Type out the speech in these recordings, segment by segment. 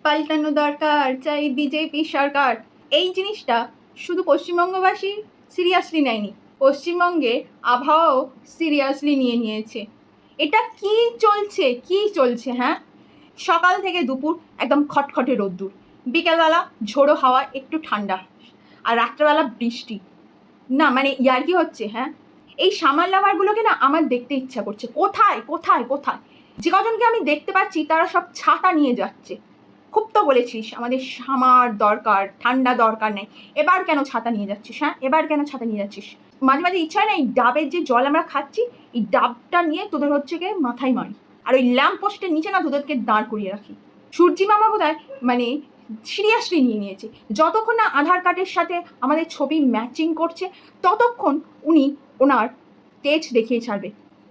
পাল্টানো দরকার, চাই বিজেপি সরকার। এই জিনিসটা শুধু পশ্চিমবঙ্গবাসী সিরিয়াসলি নেয়নি, পশ্চিমবঙ্গে আবহাওয়াও সিরিয়াসলি নিয়েছে। এটা কি চলছে হ্যাঁ? সকাল থেকে দুপুর একদম খটখটে রোদ্দুর, বিকেলবেলা ঝোড়ো হাওয়া, একটু ঠান্ডা, আর রাত্রেবেলা বৃষ্টি। না মানে ইয়ার্কি হচ্ছে হ্যাঁ? এই সামার লাভারগুলোকে না আমার দেখতে ইচ্ছা করছে। কোথায় কোথায় কোথায় যে কজনকে আমি দেখতে পাচ্ছি তারা সব ছাতা নিয়ে যাচ্ছে। খুব তো বলেছিস আমাদের সামার দরকার, ঠান্ডা দরকার নেই, এবার কেন ছাতা নিয়ে যাচ্ছিস? হ্যাঁ, এবার কেন ছাতা নিয়ে যাচ্ছিস? মাঝে মাঝে ইচ্ছা হয় না এই ডাবের যে জল আমরা খাচ্ছি, এই ডাবটা নিয়ে তোদের হচ্ছে গিয়ে মাথায় মারি, আর ওই ল্যাম্প পোস্টের নিচে না তোদেরকে দাঁড় করিয়ে রাখি। সূর্যি মামা বোধহয় মানে সিরিয়াসলি নিয়েছে। যতক্ষণ না আধার কার্ডের সাথে আমাদের ছবি ম্যাচিং করছে ততক্ষণ উনি ওনার তেজ দেখিয়ে ছাড়বে।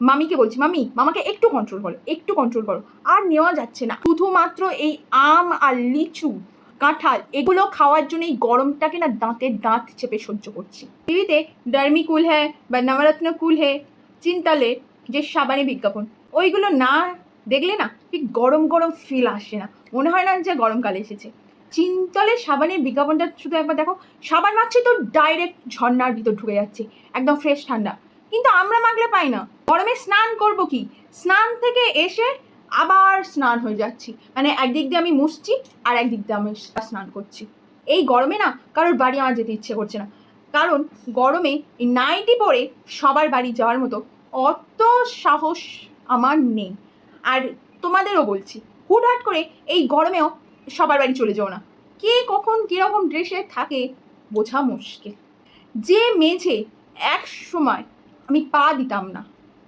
মামিকে বলছি, মামাকে একটু কন্ট্রোল করো, আর নেওয়া যাচ্ছে না। শুধুমাত্র এই আম আর লিচু, কাঁঠাল এগুলো খাওয়ার জন্য এই গরমটাকে না দাঁতের দাঁত চেপে সহ্য করছি। টিভিতে ডার্মি কুল হ্যাঁ বা নবরত্ন কুল হে চিন্তালে যে সাবানে বিজ্ঞাপন, ওইগুলো না দেখলে না ঠিক গরম গরম ফিল আসে না, মনে হয় না যে গরমকাল এসেছে। চিন্তলের সাবানের বিজ্ঞাপনটা শুধু একবার দেখো, সাবান মাখছে তো ডাইরেক্ট ঝর্ণার ভিতর ঢুকে যাচ্ছে, একদম ফ্রেশ ঠান্ডা। কিন্তু আমরা মাখলে পাই না। গরমে স্নান করব কি, স্নান থেকে এসে আবার স্নান হয়ে যাচ্ছি, মানে একদিক দিয়ে আমি মুছছি আর একদিক দিয়ে আমি স্নান করছি। এই গরমে না কারোর বাড়ি আমার যেতে ইচ্ছে করছে না, কারণ গরমে এই নাইটি পরে সবার বাড়ি যাওয়ার মতো অত সাহস আমার নেই। আর তোমাদেরও বলছি, হুটহাট করে এই গরমেও সবার বাড়ি চলে যাও না। কে কখন কীরকম ড্রেসে থাকে বোঝা মুশকিল। যে মেঝে এক সময় আমি পা দিতাম না,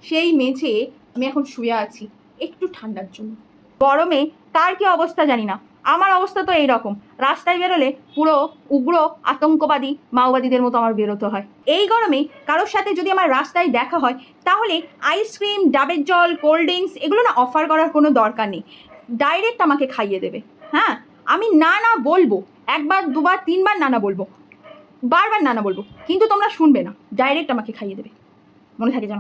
সেই মেঝে আমি এখন শুয়ে আছি একটু ঠান্ডার জন্য। গরমে কার কী অবস্থা জানি না, আমার অবস্থা তো এইরকম। রাস্তায় বেরোলে পুরো উগ্র আতঙ্কবাদী মাওবাদীদের মতো আমার বেরোতে হয়। এই গরমে কারোর সাথে যদি আমার রাস্তায় দেখা হয় তাহলে আইসক্রিম, ডাবের জল, কোল্ড ড্রিঙ্কস এগুলো না অফার করার কোনো দরকার নেই, ডাইরেক্ট আমাকে খাইয়ে দেবে। হ্যাঁ, আমি না বলবো, একবার দুবার তিনবার না বলবো, বারবার না বলবো, কিন্তু তোমরা শুনবে না, ডাইরেক্ট আমাকে খাইয়ে দেবে। মনে থাকে যেন।